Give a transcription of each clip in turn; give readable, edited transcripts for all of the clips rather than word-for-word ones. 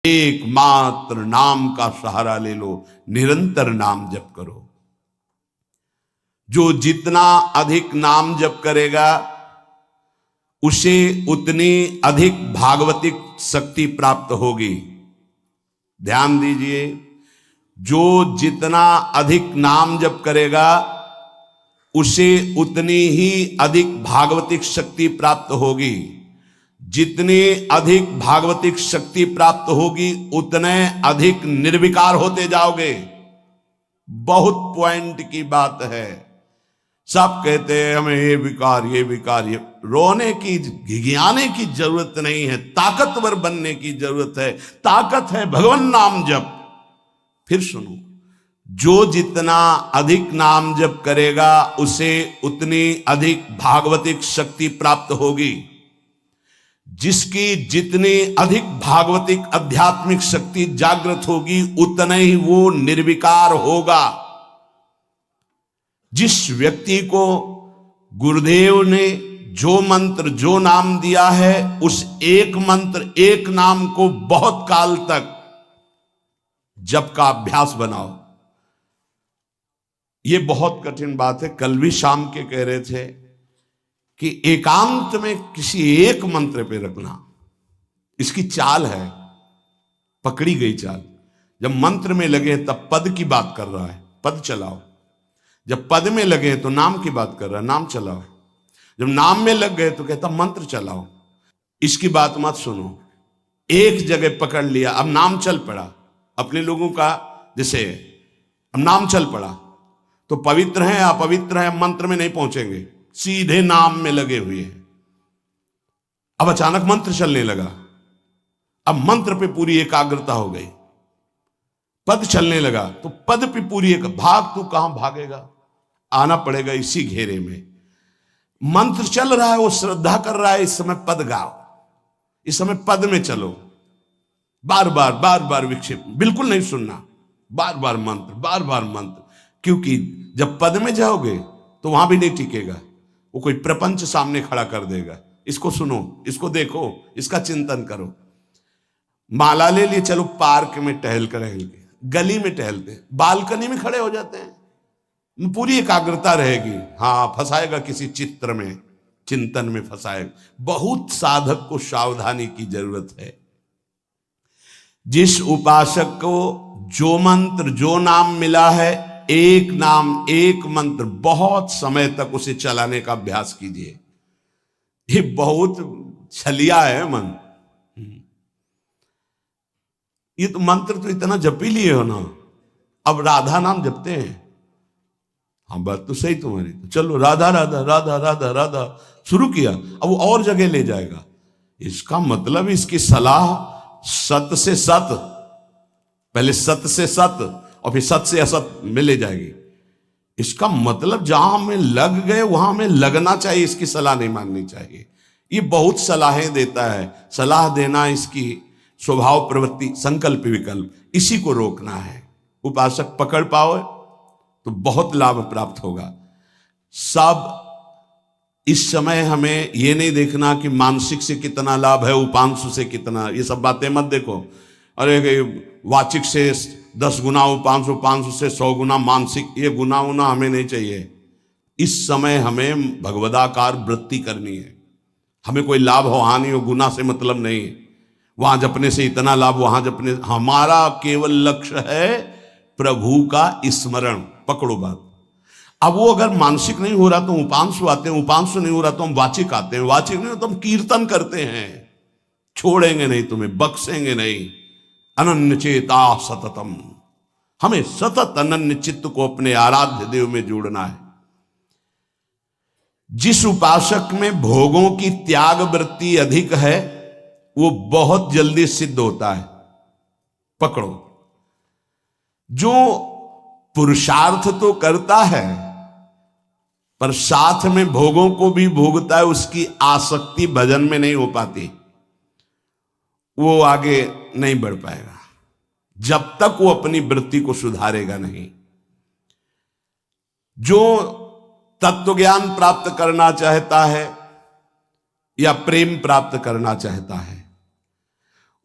एकमात्र नाम का सहारा ले लो, निरंतर नाम जप करो। जो जितना अधिक नाम जप करेगा उसे उतनी अधिक भागवतिक शक्ति प्राप्त होगी। ध्यान दीजिए, जो जितना अधिक नाम जप करेगा उसे उतनी ही अधिक भागवतिक शक्ति प्राप्त होगी। जितनी अधिक भागवतिक शक्ति प्राप्त होगी उतने अधिक निर्विकार होते जाओगे। बहुत पॉइंट की बात है। सब कहते हैं हमें ये विकार ये विकार, ये रोने की घिघियाने की जरूरत नहीं है, ताकतवर बनने की जरूरत है। ताकत है भगवान नाम जप। फिर सुनो, जो जितना अधिक नाम जप करेगा उसे उतनी अधिक भागवतिक शक्ति प्राप्त होगी। जिसकी जितनी अधिक भागवतिक आध्यात्मिक शक्ति जागृत होगी उतना ही वो निर्विकार होगा। जिस व्यक्ति को गुरुदेव ने जो मंत्र जो नाम दिया है उस एक मंत्र एक नाम को बहुत काल तक जप का अभ्यास बनाओ। ये बहुत कठिन बात है। कल भी शाम के कह रहे थे कि एकांत में किसी एक मंत्र पे रखना, इसकी चाल है, पकड़ी गई चाल। जब मंत्र में लगे तब पद की बात कर रहा है, पद चलाओ। जब पद में लगे तो नाम की बात कर रहा है, नाम चलाओ। जब नाम में लग गए तो कहता मंत्र चलाओ। इसकी बात मत सुनो। एक जगह पकड़ लिया, अब नाम चल पड़ा। अपने लोगों का जैसे अब नाम चल पड़ा तो पवित्र है अपवित्र है मंत्र में नहीं पहुंचेंगे, सीधे नाम में लगे हुए हैं। अब अचानक मंत्र चलने लगा, अब मंत्र पे पूरी एकाग्रता हो गई। पद चलने लगा तो पद पे पूरी एक भाग, तू कहां भागेगा, आना पड़ेगा इसी घेरे में। मंत्र चल रहा है, वो श्रद्धा कर रहा है, इस समय पद गाओ, इस समय पद में चलो। बार बार विक्षेप बिल्कुल नहीं सुनना, बार बार मंत्र। क्योंकि जब पद में जाओगे तो वहां भी नहीं टिकेगा, वो कोई प्रपंच सामने खड़ा कर देगा। इसको सुनो, इसको देखो, इसका चिंतन करो। माला ले लिए, चलो पार्क में टहल के गली में टहलते, बालकनी में खड़े हो जाते हैं, पूरी एकाग्रता रहेगी। हाँ, फंसाएगा किसी चित्र में, चिंतन में फंसाएगा। बहुत साधक को सावधानी की जरूरत है। जिस उपासक को जो मंत्र जो नाम मिला है, एक नाम एक मंत्र बहुत समय तक उसे चलाने का अभ्यास कीजिए। ये बहुत छलिया है मन। ये तो मंत्र तो इतना जप ही लिए हो ना, अब राधा नाम जपते हैं। हाँ, बात तो सही तुम्हारी। तो चलो राधा राधा राधा राधा राधा शुरू किया, अब वो और जगह ले जाएगा। इसका मतलब इसकी सलाह सत से सत, पहले सत से सत और फिर सत से असत में ले जाएगी। इसका मतलब जहां हमें लग गए वहां हमें लगना चाहिए, इसकी सलाह नहीं माननी चाहिए। ये बहुत सलाहें देता है, सलाह देना इसकी स्वभाव प्रवृत्ति, संकल्प विकल्प, इसी को रोकना है। उपासक पकड़ पाओ तो बहुत लाभ प्राप्त होगा। सब इस समय हमें ये नहीं देखना कि मानसिक से कितना लाभ है, उपांशु से कितना, ये सब बातें मत देखो। अरे वाचिक से 10 गुना उपांशु, उपांशु से 100 गुना मानसिक, ये गुना उना हमें नहीं चाहिए। इस समय हमें भगवदाकार वृत्ति करनी है। हमें कोई लाभ हो हानि हो, गुना से मतलब नहीं। वहां जपने से इतना लाभ, वहां जपने, हमारा केवल लक्ष्य है प्रभु का स्मरण। पकड़ो बात। अब वो अगर मानसिक नहीं हो रहा तो उपांशु आते हैं, उपांशु नहीं हो रहा तो हम वाचिक आते हैं, वाचिक नहीं हो तो हम कीर्तन करते हैं। छोड़ेंगे नहीं तुम्हें, बख्शेंगे नहीं। अनन्य चेता सततम, हमें सतत अनन्य चित्त को अपने आराध्य देव में जोड़ना है। जिस उपासक में भोगों की त्याग वृत्ति अधिक है वो बहुत जल्दी सिद्ध होता है। पकड़ो। जो पुरुषार्थ तो करता है पर साथ में भोगों को भी भोगता है, उसकी आसक्ति भजन में नहीं हो पाती, वो आगे नहीं बढ़ पाएगा जब तक वो अपनी वृत्ति को सुधारेगा नहीं। जो तत्व ज्ञान प्राप्त करना चाहता है या प्रेम प्राप्त करना चाहता है,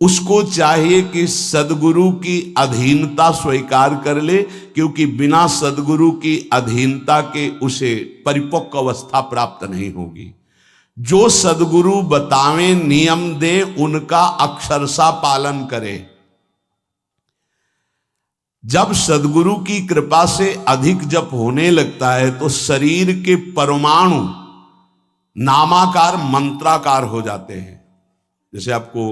उसको चाहिए कि सदगुरु की अधीनता स्वीकार कर ले, क्योंकि बिना सदगुरु की अधीनता के उसे परिपक्व अवस्था प्राप्त नहीं होगी। जो सदगुरु बतावे नियम दे उनका अक्षरशः पालन करे। जब सदगुरु की कृपा से अधिक जप होने लगता है तो शरीर के परमाणु नामाकार मंत्राकार हो जाते हैं। जैसे आपको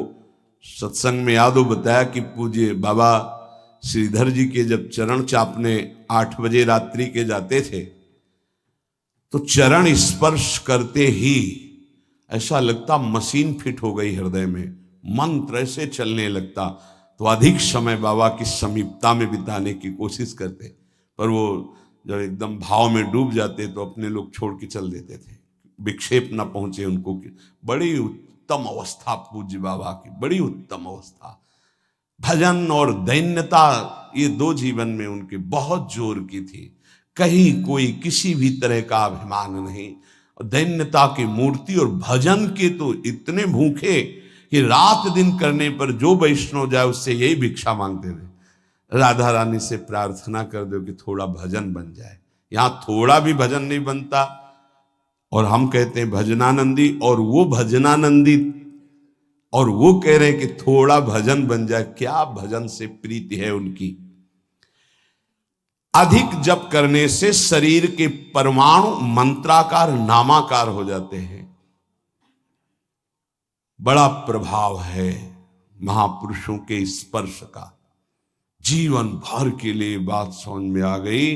सत्संग में याद हो बताया कि पूज्य बाबा श्रीधर जी के जब चरण चापने 8 बजे रात्रि के जाते थे तो चरण स्पर्श करते ही ऐसा लगता मशीन फिट हो गई हृदय में, मंत्र ऐसे चलने लगता। तो अधिक समय बाबा की समीपता में बिताने की कोशिश करते, पर वो जब एकदम भाव में डूब जाते तो अपने लोग छोड़ के चल देते थे, विक्षेप न पहुंचे उनको। बड़ी उत्तम अवस्था पूज्य बाबा की, बड़ी उत्तम अवस्था। भजन और दैन्यता ये 2 जीवन में उनके बहुत जोर की थी। कहीं कोई किसी भी तरह का अभिमान नहीं, दैन्यता की मूर्ति। और भजन के तो इतने भूखे कि रात दिन करने पर जो वैष्णव जाए उससे यही भिक्षा मांगते थे, राधा रानी से प्रार्थना कर दो कि थोड़ा भजन बन जाए। यहां थोड़ा भी भजन नहीं बनता और हम कहते हैं भजनानंदी, और वो भजनानंदी और वो कह रहे हैं कि थोड़ा भजन बन जाए। क्या भजन से प्रीति है उनकी। अधिक जप करने से शरीर के परमाणु मंत्राकार नामाकार हो जाते हैं। बड़ा प्रभाव है महापुरुषों के स्पर्श का। जीवन भर के लिए बात समझ में आ गई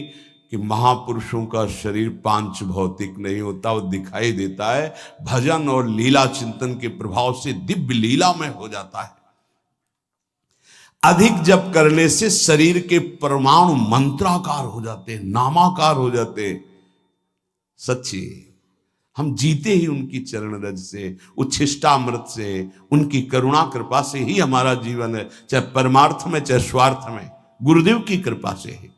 कि महापुरुषों का शरीर पांच भौतिक नहीं होता, वो दिखाई देता है। भजन और लीला चिंतन के प्रभाव से दिव्य लीला में हो जाता है। अधिक जप करने से शरीर के परमाणु मंत्राकार हो जाते हैं, नामाकार हो जाते हैं। सच्ची हम जीते ही उनकी चरण रज से, उच्छिष्टामृत से, उनकी करुणा कृपा से ही हमारा जीवन है, चाहे परमार्थ में चाहे स्वार्थ में, गुरुदेव की कृपा से ही।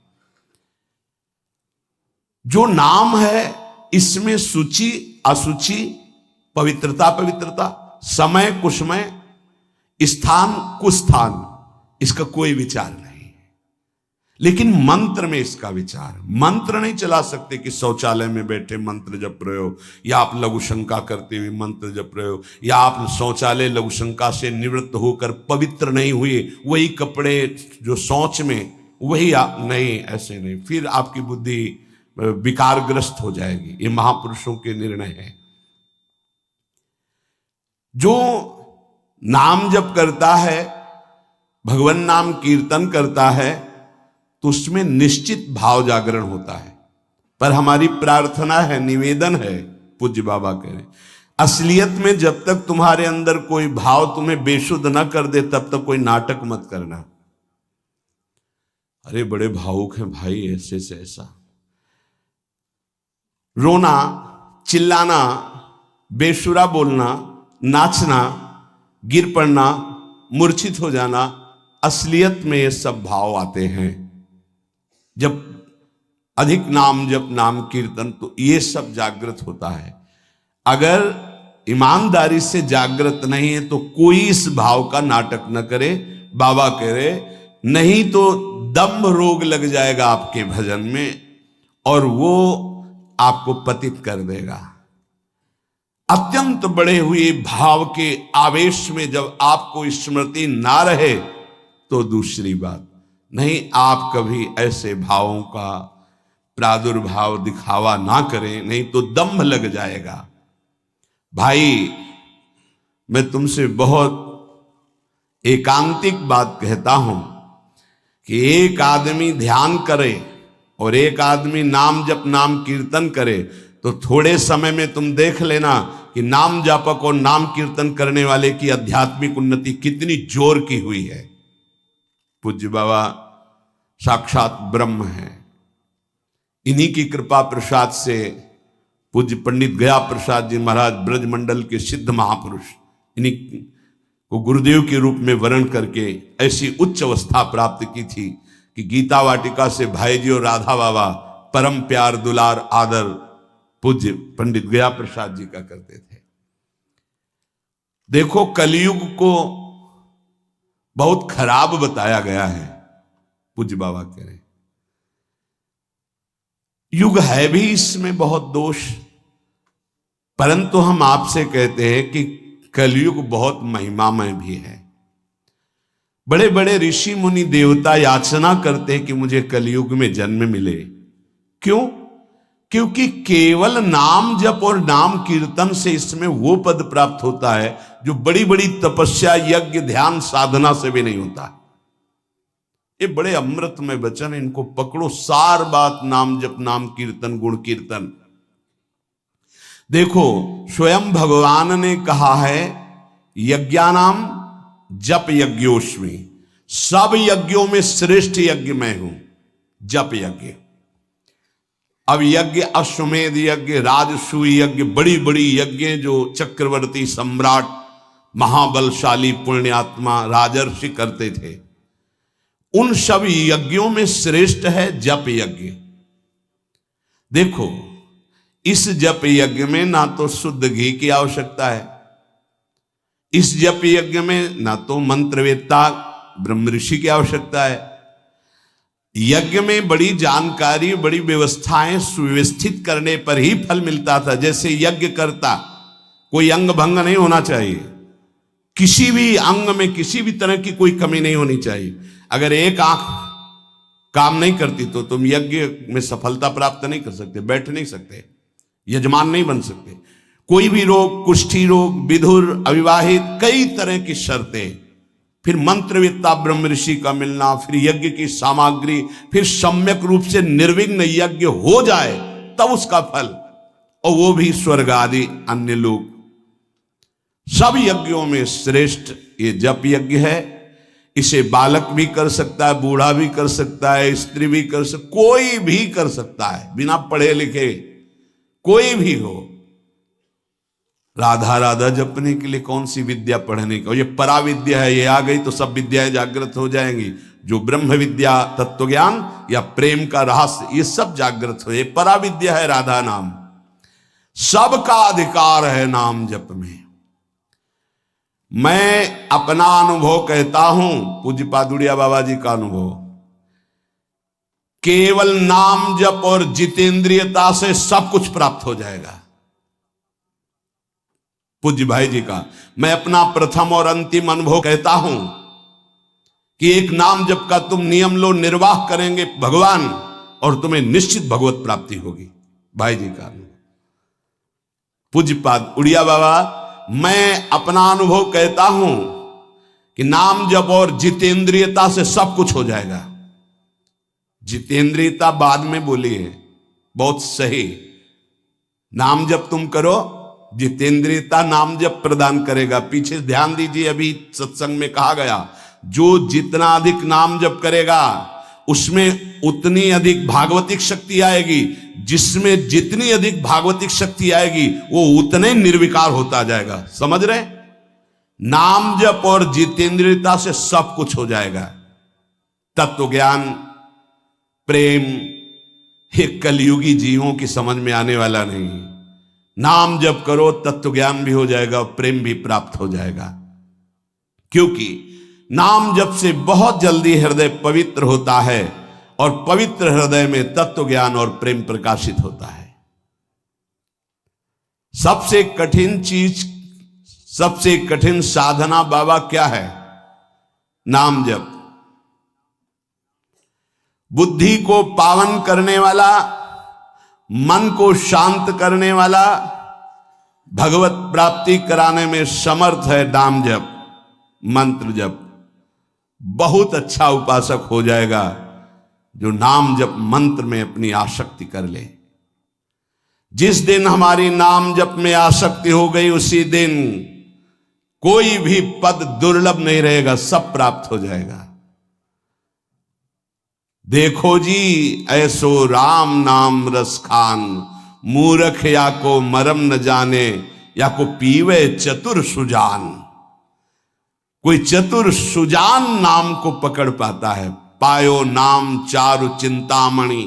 जो नाम है इसमें सूचि असुचि, पवित्रता पवित्रता, समय कुसमय, स्थान कुस्थान, इसका कोई विचार नहीं। लेकिन मंत्र में इसका विचार। मंत्र नहीं चला सकते कि शौचालय में बैठे मंत्र जप रहे हो, या आप लघु शंका करते हुए मंत्र जप रहे हो, या आप शौचालय लघु शंका से निवृत्त होकर पवित्र नहीं हुए, वही कपड़े जो शौच में वही आप नहीं, ऐसे नहीं, फिर आपकी बुद्धि विकारग्रस्त हो जाएगी। ये महापुरुषों के निर्णय है। जो नाम जप करता है, भगवान नाम कीर्तन करता है, तो उसमें निश्चित भाव जागरण होता है। पर हमारी प्रार्थना है, निवेदन है, पूज्य बाबा कह रहे, असलियत में जब तक तुम्हारे अंदर कोई भाव तुम्हें बेशुद्ध न कर दे तब तक कोई नाटक मत करना। अरे बड़े भावुक हैं भाई, ऐसे से ऐसा रोना, चिल्लाना, बेसुरा बोलना, नाचना, गिर पड़ना, मूर्छित हो जाना, असलियत में ये सब भाव आते हैं जब अधिक नाम जप, नाम कीर्तन, तो ये सब जागृत होता है। अगर ईमानदारी से जागृत नहीं है तो कोई इस भाव का नाटक न करे। बाबा कह रहे, नहीं तो दम्भ रोग लग जाएगा आपके भजन में और वो आपको पतित कर देगा। अत्यंत बड़े हुए भाव के आवेश में जब आपको स्मृति ना रहे तो दूसरी बात नहीं। आप कभी ऐसे भावों का प्रादुर्भाव दिखावा ना करें, नहीं तो दम्भ लग जाएगा। भाई मैं तुमसे बहुत एकांतिक बात कहता हूं कि एक आदमी ध्यान करे और एक आदमी नाम जप, नाम कीर्तन करे तो थोड़े समय में तुम देख लेना कि नाम जापक और नाम कीर्तन करने वाले की आध्यात्मिक उन्नति कितनी जोर की हुई है। पूज्य बाबा साक्षात ब्रह्म है। इन्हीं की कृपा प्रसाद से पूज्य पंडित गया प्रसाद जी महाराज ब्रजमंडल के सिद्ध महापुरुष, इन्हीं को गुरुदेव के रूप में वर्ण करके ऐसी उच्च अवस्था प्राप्त की थी कि गीता वाटिका से भाई जी और राधा बाबा परम प्यार दुलार आदर पूज्य पंडित गया प्रसाद जी का करते थे। देखो कलयुग को बहुत खराब बताया गया है। पूज्य बाबा कह रहे युग है भी इसमें बहुत दोष, परंतु हम आपसे कहते हैं कि कलयुग बहुत महिमामय भी है। बड़े बड़े ऋषि मुनि देवता याचना करते हैं कि मुझे कलयुग में जन्म मिले। क्यों? क्योंकि केवल नाम जप और नाम कीर्तन से इसमें वो पद प्राप्त होता है जो बड़ी बड़ी तपस्या, यज्ञ, ध्यान, साधना से भी नहीं होता। ये बड़े अमृतमय वचन, इनको पकड़ो। सार बात नाम जप, नाम कीर्तन, गुण कीर्तन। देखो स्वयं भगवान ने कहा है यज्ञानाम जप यज्ञोस्मि, सब यज्ञों में श्रेष्ठ यज्ञ मैं हूं, जप यज्ञ। अब यज्ञ, अश्वमेध यज्ञ, राजसूय यज्ञ, बड़ी बड़ी यज्ञ जो चक्रवर्ती, सम्राट, महाबलशाली, पुण्यात्मा, राजर्षि करते थे, उन सब यज्ञों में श्रेष्ठ है जप यज्ञ। देखो इस जप यज्ञ में ना तो शुद्ध घी की आवश्यकता है, इस जप यज्ञ में ना तो मंत्रवेत्ता ब्रह्म ऋषि की आवश्यकता है। यज्ञ में बड़ी जानकारी, बड़ी व्यवस्थाएं सुव्यवस्थित करने पर ही फल मिलता था। जैसे यज्ञ करता, कोई अंग भंग नहीं होना चाहिए, किसी भी अंग में किसी भी तरह की कोई कमी नहीं होनी चाहिए। अगर एक आंख काम नहीं करती तो तुम यज्ञ में सफलता प्राप्त नहीं कर सकते, बैठ नहीं सकते, यजमान नहीं बन सकते। कोई भी रोग, कुष्ठी रोग, विधुर, अविवाहित, कई तरह की शर्तें, फिर मंत्रवेत्ता ब्रह्म ऋषि का मिलना, फिर यज्ञ की सामग्री, फिर सम्यक रूप से निर्विघ्न यज्ञ हो जाए तब उसका फल, और वो भी स्वर्ग आदि अन्य लोग। सब यज्ञों में श्रेष्ठ ये जप यज्ञ है। इसे बालक भी कर सकता है, बूढ़ा भी कर सकता है, स्त्री भी कर सकता, कोई भी कर सकता है, बिना पढ़े लिखे कोई भी हो। राधा राधा जपने के लिए कौन सी विद्या पढ़ने का, ये पराविद्या है, ये आ गई तो सब विद्याएं जागृत हो जाएंगी। जो ब्रह्म विद्या, तत्व ज्ञान या प्रेम का रहस्य, ये सब जागृत हो, ये पराविद्या है राधा नाम। सबका अधिकार है नाम जप में। मैं अपना अनुभव कहता हूं, पूज्य पादुड़िया बाबा जी का अनुभव, केवल नाम जप और जितेंद्रियता से सब कुछ प्राप्त हो जाएगा। पूज्य भाई जी का मैं अपना प्रथम और अंतिम अनुभव कहता हूं कि एक नाम जप का तुम नियम लो, निर्वाह करेंगे भगवान, और तुम्हें निश्चित भगवत प्राप्ति होगी। भाई जी का अनुभव। पूज्य पाद उड़िया बाबा, मैं अपना अनुभव कहता हूं कि नाम जप और जितेंद्रियता से सब कुछ हो जाएगा। जितेंद्रियता बाद में बोली है, बहुत सही। नाम जप तुम करो, जितेंद्रियता नाम जप प्रदान करेगा। पीछे ध्यान दीजिए, अभी सत्संग में कहा गया, जो जितना अधिक नाम जप करेगा उसमें उतनी अधिक भागवतिक शक्ति आएगी, जिसमें जितनी अधिक भागवतिक शक्ति आएगी वो उतने निर्विकार होता जाएगा। समझ रहे? नाम जप और जितेंद्रियता से सब कुछ हो जाएगा। तत्व ज्ञान, प्रेम, ये कलयुगी जीवों की समझ में आने वाला नहीं। नाम जप करो, तत्व ज्ञान भी हो जाएगा, प्रेम भी प्राप्त हो जाएगा। क्योंकि नाम जप से बहुत जल्दी हृदय पवित्र होता है, और पवित्र हृदय में तत्व ज्ञान और प्रेम प्रकाशित होता है। सबसे कठिन चीज, सबसे कठिन साधना बाबा क्या है? नाम जप। बुद्धि को पावन करने वाला, मन को शांत करने वाला, भगवत प्राप्ति कराने में समर्थ है नाम जप, मंत्र जप। बहुत अच्छा उपासक हो जाएगा जो नाम जप मंत्र में अपनी आसक्ति कर ले। जिस दिन हमारी नाम जप में आसक्ति हो गई, उसी दिन कोई भी पद दुर्लभ नहीं रहेगा, सब प्राप्त हो जाएगा। देखो जी ऐसो राम नाम रस खान, मूर्ख या को मरम न जाने, या को पीवे चतुर सुजान। कोई चतुर सुजान नाम को पकड़ पाता है। पायो नाम चारु चिंतामणि,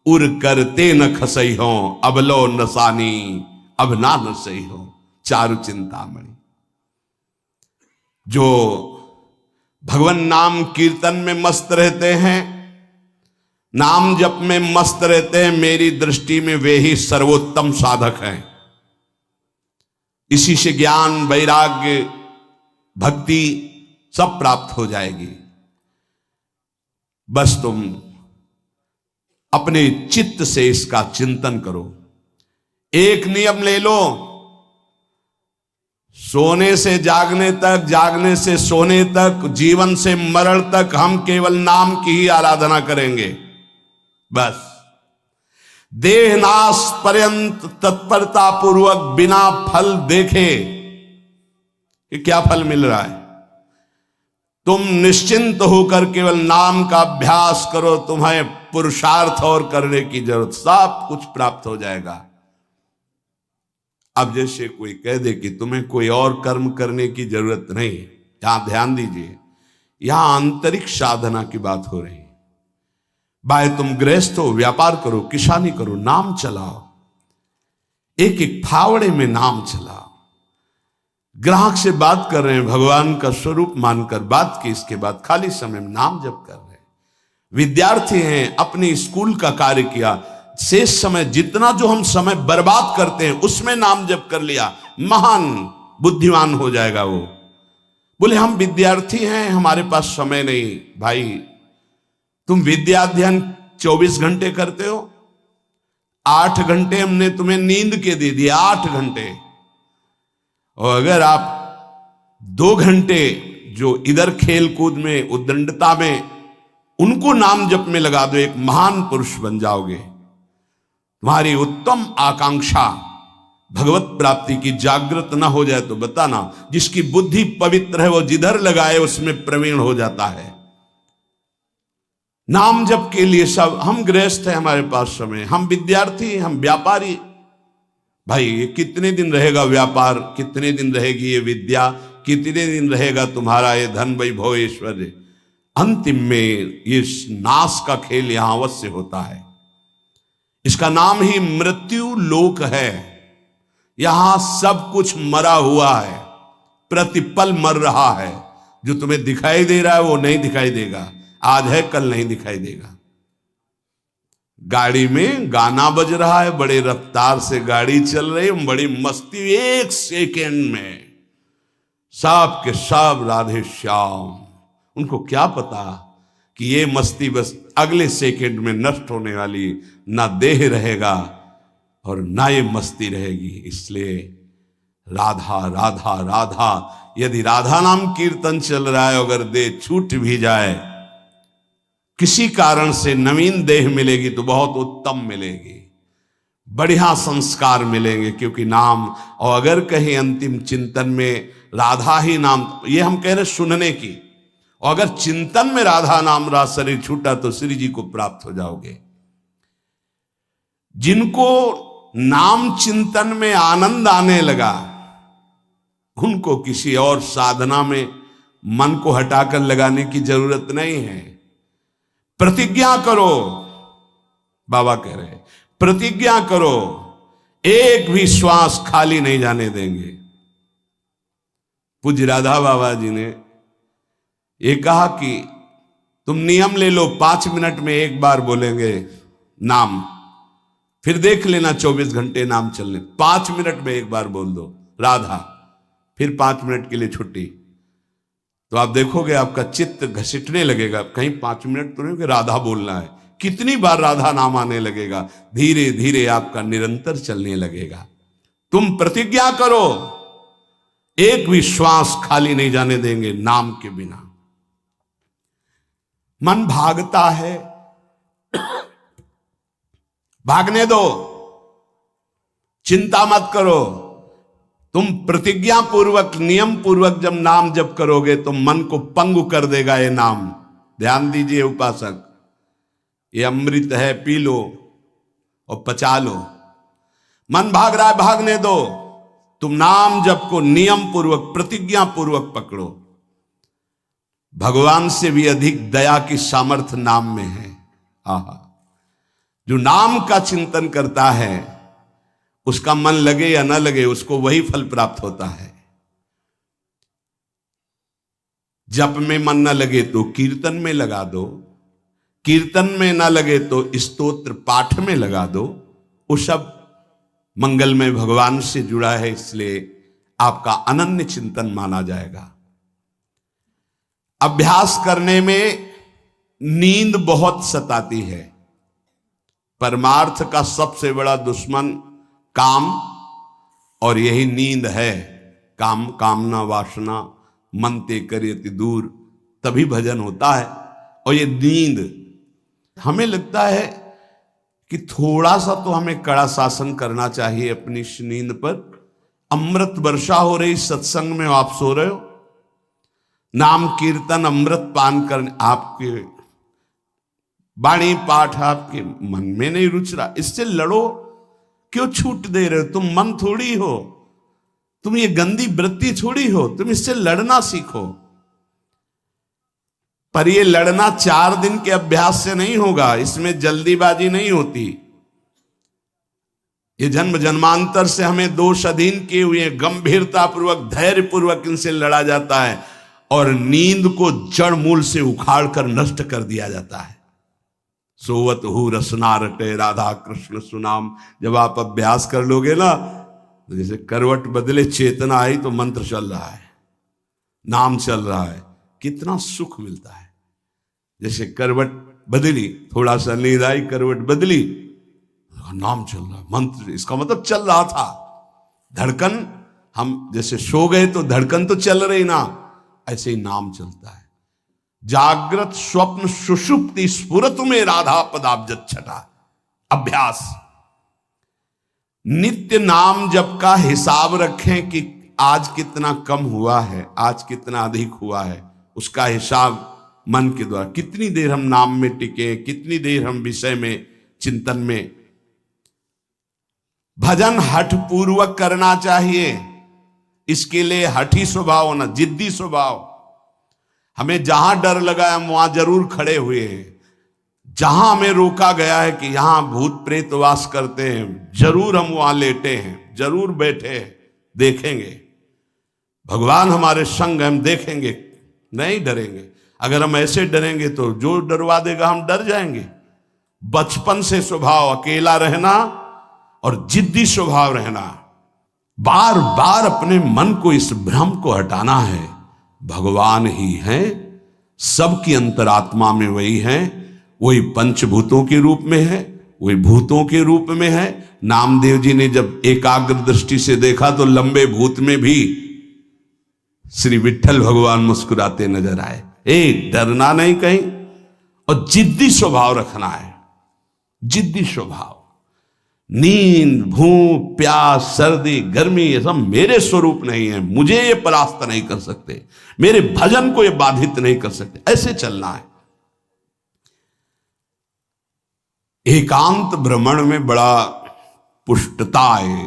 उर करते न खसई हो, अबलो नसानी, अब ना नसई हो। चारु चिंतामणि, जो भगवान नाम कीर्तन में मस्त रहते हैं, नाम जप में मस्त रहते हैं। मेरी दृष्टि में वे ही सर्वोत्तम साधक हैं। इसी से ज्ञान, वैराग्य, भक्ति सब प्राप्त हो जाएगी। बस तुम अपने चित्त से इसका चिंतन करो। एक नियम ले लो, सोने से जागने तक, जागने से सोने तक, जीवन से मरण तक हम केवल नाम की ही आराधना करेंगे। बस देहनाश पर्यंत तत्परता पूर्वक बिना फल देखे कि क्या फल मिल रहा है, तुम निश्चिंत होकर केवल नाम का अभ्यास करो। तुम्हें पुरुषार्थ और करने की जरूरत, सब कुछ प्राप्त हो जाएगा। अब जैसे कोई कह दे कि तुम्हें कोई और कर्म करने की जरूरत नहीं, यहां ध्यान दीजिए, यहां आंतरिक साधना की बात हो रही है। भाई तुम गृहस्थ हो, व्यापार करो, किसानी करो, नाम चलाओ, एक एक फावड़े में नाम चलाओ। ग्राहक से बात कर रहे हैं, भगवान का स्वरूप मानकर बात की, इसके बाद खाली समय में नाम जप कर रहे हैं। विद्यार्थी हैं, अपने स्कूल का कार्य किया, शेष समय जितना जो हम समय बर्बाद करते हैं उसमें नाम जप कर लिया, महान बुद्धिमान हो जाएगा वो। बोले हम विद्यार्थी हैं, हमारे पास समय नहीं। भाई तुम विद्या अध्ययन 24 घंटे करते हो, 8 घंटे हमने तुम्हें नींद के दे दिए, 8 घंटे। और अगर आप 2 घंटे जो इधर खेल कूद में, उद्दंडता में, उनको नाम जप में लगा दो, एक महान पुरुष बन जाओगे। तुम्हारी उत्तम आकांक्षा भगवत प्राप्ति की जागृत ना हो जाए तो बताना। जिसकी बुद्धि पवित्र है वो जिधर लगाए उसमें प्रवीण हो जाता है। नाम जप के लिए सब, हम गृहस्थ हैं, हमारे पास समय, हम विद्यार्थी, हम व्यापारी। भाई ये कितने दिन रहेगा व्यापार, कितने दिन रहेगी ये विद्या, कितने दिन रहेगा तुम्हारा ये धन, वैभव, ऐश्वर्य। अंतिम में ये नाश का खेल यहां अवश्य होता है। इसका नाम ही मृत्यु लोक है। यहां सब कुछ मरा हुआ है, प्रतिपल मर रहा है। जो तुम्हें दिखाई दे रहा है वो नहीं दिखाई देगा, आज है कल नहीं दिखाई देगा। गाड़ी में गाना बज रहा है, बड़े रफ्तार से गाड़ी चल रही है, बड़ी मस्ती, 1 सेकेंड में सब के सब राधे श्याम। उनको क्या पता कि ये मस्ती बस अगले सेकेंड में नष्ट होने वाली, ना देह रहेगा और ना ये मस्ती रहेगी। इसलिए राधा राधा राधा, यदि राधा नाम कीर्तन चल रहा है, अगर देह छूट भी जाए, किसी कारण से नवीन देह मिलेगी तो बहुत उत्तम मिलेगी, बढ़िया संस्कार मिलेंगे, क्योंकि नाम। और अगर कहीं अंतिम चिंतन में राधा ही नाम, ये हम कह रहे सुनने की, और अगर चिंतन में राधा नाम रहा, शरीर छूटा, तो श्री जी को प्राप्त हो जाओगे। जिनको नाम चिंतन में आनंद आने लगा, उनको किसी और साधना में मन को हटाकर लगाने की जरूरत नहीं है। प्रतिज्ञा करो, बाबा कह रहे हैं, प्रतिज्ञा करो, एक भी श्वास खाली नहीं जाने देंगे। पूज्य राधा बाबा जी ने ये कहा कि तुम नियम ले लो, 5 मिनट में एक बार बोलेंगे नाम, फिर देख लेना 24 घंटे नाम चलने। 5 मिनट में एक बार बोल दो राधा, फिर 5 मिनट के लिए छुट्टी, तो आप देखोगे आपका चित्त घसीटने लगेगा। कहीं 5 मिनट तो नहीं कि राधा बोलना है, कितनी बार राधा नाम आने लगेगा। धीरे धीरे आपका निरंतर चलने लगेगा। तुम प्रतिज्ञा करो, एक भी श्वास खाली नहीं जाने देंगे नाम के बिना। मन भागता है, भागने दो, चिंता मत करो। तुम प्रतिज्ञा पूर्वक, नियम पूर्वक जब नाम जप करोगे तो मन को पंगु कर देगा ये नाम। ध्यान दीजिए उपासक, ये अमृत है, पी लो और पचा लो। मन भाग रहा है, भागने दो। तुम नाम जप को नियम पूर्वक, प्रतिज्ञा पूर्वक पकड़ो। भगवान से भी अधिक दया की सामर्थ्य नाम में है। आहा, जो नाम का चिंतन करता है उसका मन लगे या न लगे, उसको वही फल प्राप्त होता है। जप में मन न लगे तो कीर्तन में लगा दो, कीर्तन में न लगे तो स्तोत्र पाठ में लगा दो। वो सब मंगलमय भगवान से जुड़ा है, इसलिए आपका अनन्य चिंतन माना जाएगा। अभ्यास करने में नींद बहुत सताती है। परमार्थ का सबसे बड़ा दुश्मन काम, और यही नींद है। काम कामना वासना मनते करियति दूर, तभी भजन होता है। और ये नींद, हमें लगता है कि थोड़ा सा तो हमें कड़ा शासन करना चाहिए अपनी इस नींद पर। अमृत वर्षा हो रही सत्संग में, आप सो रहे हो, नाम कीर्तन अमृत पान करने, आपके वाणी पाठ आपके मन में नहीं रुच रहा, इससे लड़ो। क्यों छूट दे रहे हो? तुम मन थोड़ी हो, तुम ये गंदी वृत्ति थोड़ी हो, तुम इससे लड़ना सीखो। पर ये लड़ना 4 दिन के अभ्यास से नहीं होगा, इसमें जल्दीबाजी नहीं होती। ये जन्म जन्मांतर से हमें दोष अधीन किए हुए गंभीरता पूर्वक धैर्य पूर्वक इनसे लड़ा जाता है, और नींद को जड़ मूल से उखाड़ कर नष्ट कर दिया जाता है। सोवत हु रसना रटे राधा कृष्ण सुनाम। जब आप अभ्यास कर लोगे ना, तो जैसे करवट बदले चेतना आई तो मंत्र चल रहा है, नाम चल रहा है, कितना सुख मिलता है। जैसे करवट बदली, थोड़ा सा नींद आई, करवट बदली, नाम चल रहा है, मंत्र, इसका मतलब चल रहा था। धड़कन, हम जैसे सो गए तो धड़कन तो चल रही ना, ऐसे ही नाम चलता है। जागृत स्वप्न सुषुप्ति स्फुरतु में राधा पदाब्जत छटा। अभ्यास, नित्य नाम जप का हिसाब रखें कि आज कितना कम हुआ है, आज कितना अधिक हुआ है, उसका हिसाब मन के द्वारा। कितनी देर हम नाम में टिके, कितनी देर हम विषय में चिंतन में। भजन हठ पूर्वक करना चाहिए, इसके लिए हठी स्वभाव होना, जिद्दी स्वभाव। हमें जहां डर लगा हम वहां जरूर खड़े हुए हैं। जहां हमें रोका गया है कि यहां भूत प्रेत वास करते हैं, जरूर हम वहां लेटे हैं, जरूर बैठे हैं, देखेंगे भगवान हमारे संग, हम देखेंगे, नहीं डरेंगे। अगर हम ऐसे डरेंगे तो जो डरवा देगा हम डर जाएंगे। बचपन से स्वभाव अकेला रहना और जिद्दी स्वभाव रहना, बार बार अपने मन को इस भ्रम को हटाना है। भगवान ही हैं, सबकी अंतरात्मा में वही हैं, वही पंचभूतों के रूप में है, वही भूतों के रूप में है। नामदेव जी ने जब एकाग्र दृष्टि से देखा तो लंबे भूत में भी श्री विठ्ठल भगवान मुस्कुराते नजर आए। डरना नहीं कहीं, और जिद्दी स्वभाव रखना है, जिद्दी स्वभाव। नींद, भूख, प्यास, सर्दी, गर्मी, ये सब मेरे स्वरूप नहीं है, मुझे ये परास्त नहीं कर सकते, मेरे भजन को ये बाधित नहीं कर सकते, ऐसे चलना है। एकांत भ्रमण में बड़ा पुष्टता है,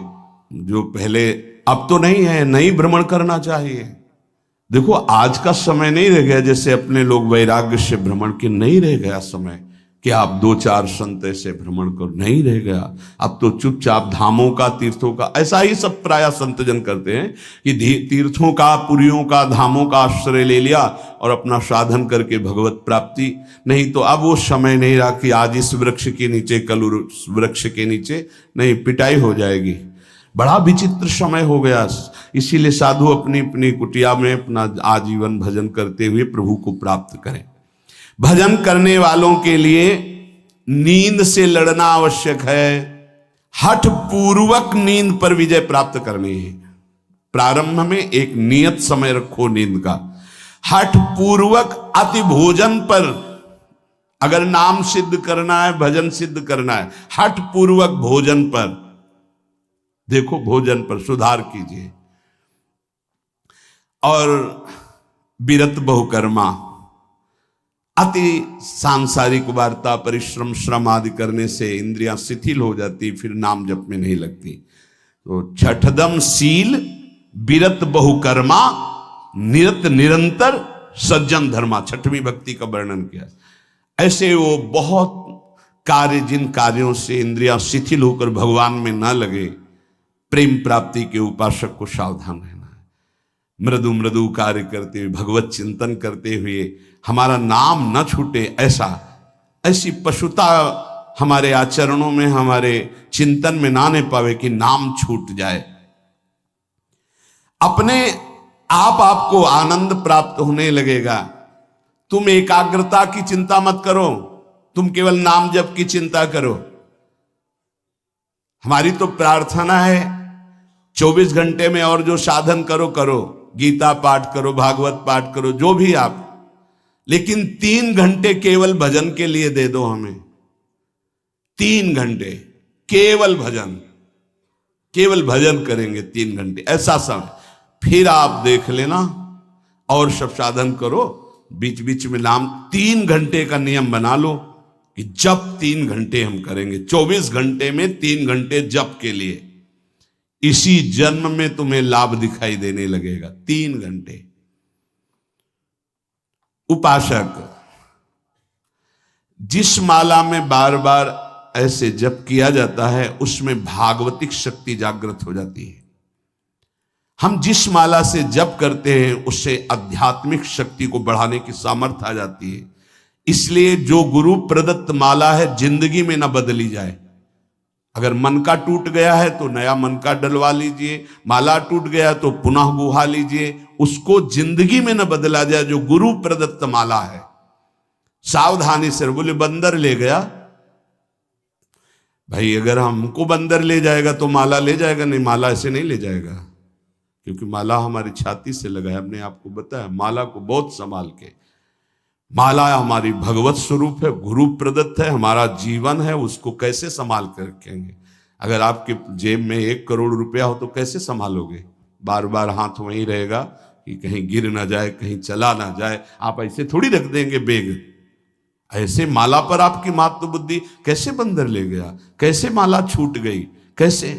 जो पहले, अब तो नहीं है, नहीं भ्रमण करना चाहिए। देखो आज का समय नहीं रह गया जैसे अपने लोग वैराग्य से भ्रमण के, नहीं रह गया समय कि आप 2-4 संत ऐसे भ्रमण करो, नहीं रह गया। अब तो चुपचाप धामों का, तीर्थों का, ऐसा ही सब प्राय संतजन करते हैं कि तीर्थों का, पुरियों का, धामों का आश्रय ले लिया और अपना साधन करके भगवत प्राप्ति। नहीं तो अब वो समय नहीं रहा कि आज इस वृक्ष के नीचे, कल उस वृक्ष के नीचे, नहीं, पिटाई हो जाएगी। बड़ा विचित्र समय हो गया। इसीलिए साधु अपनी अपनी कुटिया में अपना आजीवन भजन करते हुए प्रभु को प्राप्त करें। भजन करने वालों के लिए नींद से लड़ना आवश्यक है। हठ पूर्वक नींद पर विजय प्राप्त करनी है। प्रारंभ में एक नियत समय रखो नींद का। हठ पूर्वक अति भोजन पर, अगर नाम सिद्ध करना है, भजन सिद्ध करना है, हठ पूर्वक भोजन पर, देखो भोजन पर सुधार कीजिए। और विरत बहुकर्मा, अति सांसारिक वार्ता, परिश्रम, श्रम आदि करने से इंद्रियां शिथिल हो जाती, फिर नाम जप में नहीं लगती। तो छठदम शील, विरत बहुकर्मा, निरत निरंतर, सज्जन धर्मा, छठवीं भक्ति का वर्णन किया। ऐसे वो बहुत कार्य, जिन कार्यों से इंद्रियां शिथिल होकर भगवान में न लगे, प्रेम प्राप्ति के उपासक को सावधान रहना है। मृदु मृदु कार्य करते हुए, भगवत चिंतन करते हुए हमारा नाम न छूटे, ऐसी पशुता हमारे आचरणों में, हमारे चिंतन में ना आने पावे कि नाम छूट जाए। अपने आप आपको आनंद प्राप्त होने लगेगा। तुम एकाग्रता की चिंता मत करो, तुम केवल नाम जप की चिंता करो। हमारी तो प्रार्थना है 24 घंटे में और जो साधन करो करो, गीता पाठ करो, भागवत पाठ करो, जो भी आप, लेकिन 3 घंटे केवल भजन के लिए दे दो हमें। 3 घंटे केवल भजन करेंगे 3 घंटे, ऐसा समय। फिर आप देख लेना और सब साधन करो, बीच बीच में नाम। 3 घंटे का नियम बना लो कि जप 3 घंटे हम करेंगे, 24 घंटे में 3 घंटे जप के लिए। इसी जन्म में तुम्हें लाभ दिखाई देने लगेगा। 3 घंटे। उपासक जिस माला में बार बार ऐसे जप किया जाता है उसमें भागवतिक शक्ति जागृत हो जाती है। हम जिस माला से जप करते हैं उससे आध्यात्मिक शक्ति को बढ़ाने की सामर्थ्य आ जाती है। इसलिए जो गुरु प्रदत्त माला है जिंदगी में न बदली जाए। अगर मन का टूट गया है तो नया मन का डलवा लीजिए, माला टूट गया तो पुनः गुहा लीजिए, उसको जिंदगी में न बदला जाए जो गुरु प्रदत्त माला है। सावधानी से। बोले बंदर ले गया, भाई अगर हमको बंदर ले जाएगा तो माला ले जाएगा? नहीं, माला ऐसे नहीं ले जाएगा, क्योंकि माला हमारी छाती से लगा है। हमने आपको बताया माला को बहुत संभाल के। माला हमारी भगवत स्वरूप है, गुरु प्रदत्त है, हमारा जीवन है, उसको कैसे संभाल कर रखेंगे? अगर आपके जेब में 1 करोड़ रुपया हो तो कैसे संभालोगे? बार बार हाथ वहीं रहेगा कि कहीं गिर ना जाए, कहीं चला ना जाए। आप ऐसे थोड़ी रख देंगे बेग। ऐसे माला पर आपकी मात्र बुद्धि। कैसे बंदर ले गया, कैसे माला छूट गई, कैसे?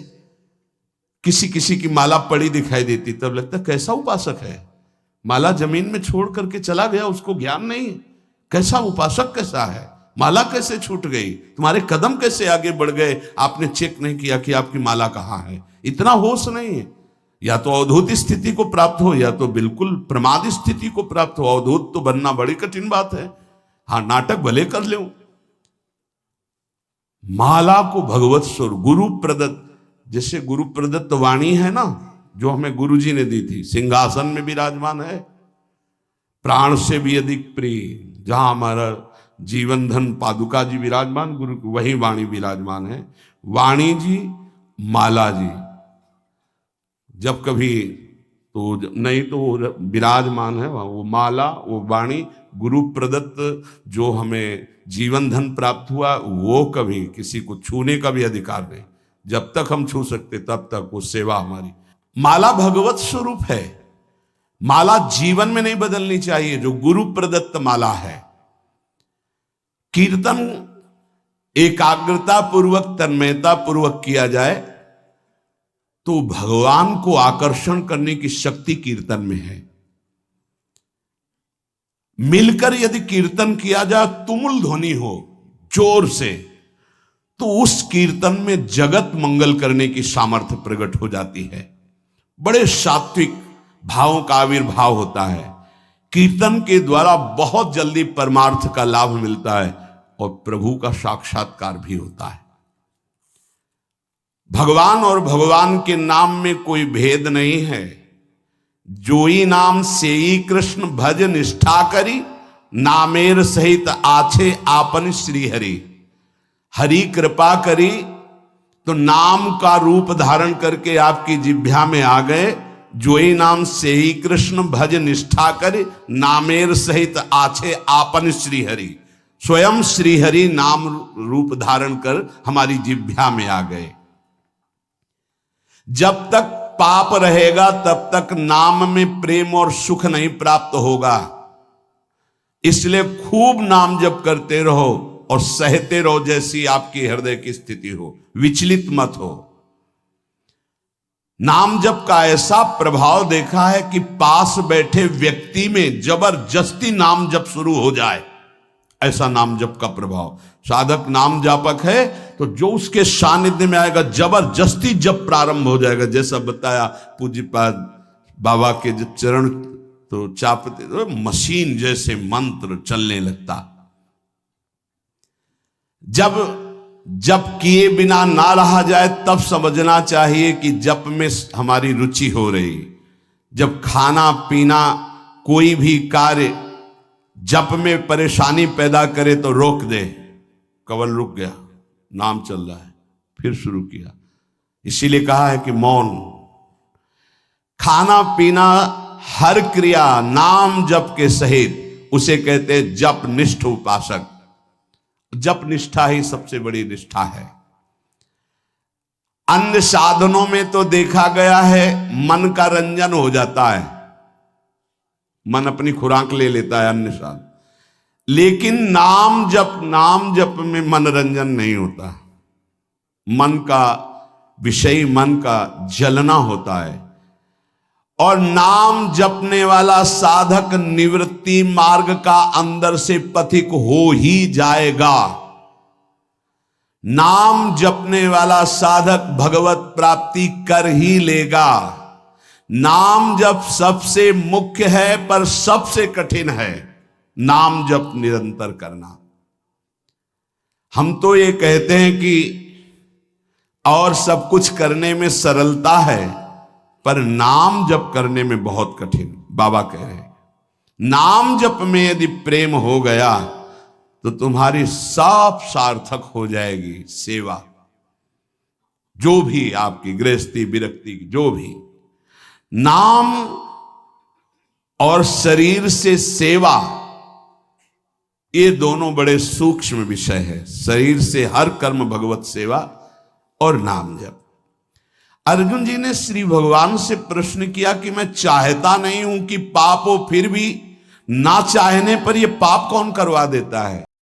किसी किसी की माला पड़ी दिखाई देती तब लगता कैसा उपासक है, माला जमीन में छोड़ करके चला गया, उसको ज्ञान नहीं। कैसा उपासक कैसा है, माला कैसे छूट गई, तुम्हारे कदम कैसे आगे बढ़ गए, आपने चेक नहीं किया कि आपकी माला कहाँ है। इतना होश नहीं है। या तो अवधूत स्थिति को प्राप्त हो या तो बिल्कुल प्रमाद स्थिति को प्राप्त हो। अवधूत तो बनना बड़ी कठिन बात है। हाँ, नाटक भले कर ले। माला को भगवत स्वरूप गुरु प्रदत्त, जैसे गुरु प्रदत्त वाणी है ना, जो हमें गुरु जी ने दी थी, सिंहासन में विराजमान है, प्राण से भी अधिक प्रिय। जहां हमारा जीवन धन पादुका जी विराजमान, गुरु वही वाणी विराजमान है। वाणी जी, माला जी, जब कभी तो नहीं तो विराजमान है वो माला, वो वाणी, गुरु प्रदत्त जो हमें जीवन धन प्राप्त हुआ, वो कभी किसी को छूने का भी अधिकार नहीं। जब तक हम छू सकते तब तक वो सेवा हमारी। माला भगवत स्वरूप है। माला जीवन में नहीं बदलनी चाहिए, जो गुरु प्रदत्त माला है। कीर्तन एकाग्रता पूर्वक, तन्मयता पूर्वक किया जाए तो भगवान को आकर्षण करने की शक्ति कीर्तन में है। मिलकर यदि कीर्तन किया जाए, तुमुल ध्वनि हो जोर से, तो उस कीर्तन में जगत मंगल करने की सामर्थ्य प्रकट हो जाती है। बड़े सात्विक भावों का आविर्भाव होता है। कीर्तन के द्वारा बहुत जल्दी परमार्थ का लाभ मिलता है और प्रभु का साक्षात्कार भी होता है। भगवान और भगवान के नाम में कोई भेद नहीं है। जोई नाम सेई कृष्ण भज निष्ठा करी, नामेर सहित आछे आपन श्री हरि। हरि कृपा करी तो नाम का रूप धारण करके आपकी जिह्वा में आ गए। जोई नाम सेई कृष्ण भज निष्ठा करी, नामेर सहित आछे आपन श्री हरि। स्वयं श्री हरि नाम रूप धारण कर हमारी जिह्वा में आ गए। जब तक पाप रहेगा तब तक नाम में प्रेम और सुख नहीं प्राप्त होगा। इसलिए खूब नाम जप करते रहो और सहते रहो, जैसी आपकी हृदय की स्थिति हो, विचलित मत हो। नाम जप का ऐसा प्रभाव देखा है कि पास बैठे व्यक्ति में जबरदस्ती नाम जप शुरू हो जाए, ऐसा नाम जप का प्रभाव। साधक नाम जापक है तो जो उसके सानिध्य में आएगा जबरदस्ती जप प्रारंभ हो जाएगा। जैसा बताया पूज्यपाद बाबा के जब चरण तो चापते तो मशीन जैसे मंत्र चलने लगता। जब जप किए बिना ना रहा जाए तब समझना चाहिए कि जप में हमारी रुचि हो रही। जब खाना पीना कोई भी कार्य जप में परेशानी पैदा करे तो रोक दे। कवल रुक गया, नाम चल रहा है, फिर शुरू किया। इसीलिए कहा है कि मौन। खाना पीना हर क्रिया नाम जप के सहित उसे कहते जप निष्ठ उपासक। जप निष्ठा ही सबसे बड़ी निष्ठा है। अन्य साधनों में तो देखा गया है मन का रंजन हो जाता है, मन अपनी खुराक ले लेता है अन्य साधन, लेकिन नाम जप में मनोरंजन नहीं होता। मन का विषय, मन का जलना होता है। और नाम जपने वाला साधक निवृत्ति मार्ग का अंदर से पथिक हो ही जाएगा। नाम जपने वाला साधक भगवत प्राप्ति कर ही लेगा। नाम जप सबसे मुख्य है पर सबसे कठिन है नाम जप निरंतर करना। हम तो ये कहते हैं कि और सब कुछ करने में सरलता है, पर नाम जप करने में बहुत कठिन। बाबा कह रहे हैं नाम जप में यदि प्रेम हो गया तो तुम्हारी सब सार्थक हो जाएगी सेवा। जो भी आपकी गृहस्थी विरक्ति जो भी, नाम और शरीर से सेवा, ये दोनों बड़े सूक्ष्म विषय है। शरीर से हर कर्म भगवत सेवा और नाम जप। अर्जुन जी ने श्री भगवान से प्रश्न किया कि मैं चाहता नहीं हूं कि पाप हो, फिर भी ना चाहने पर यह पाप कौन करवा देता है।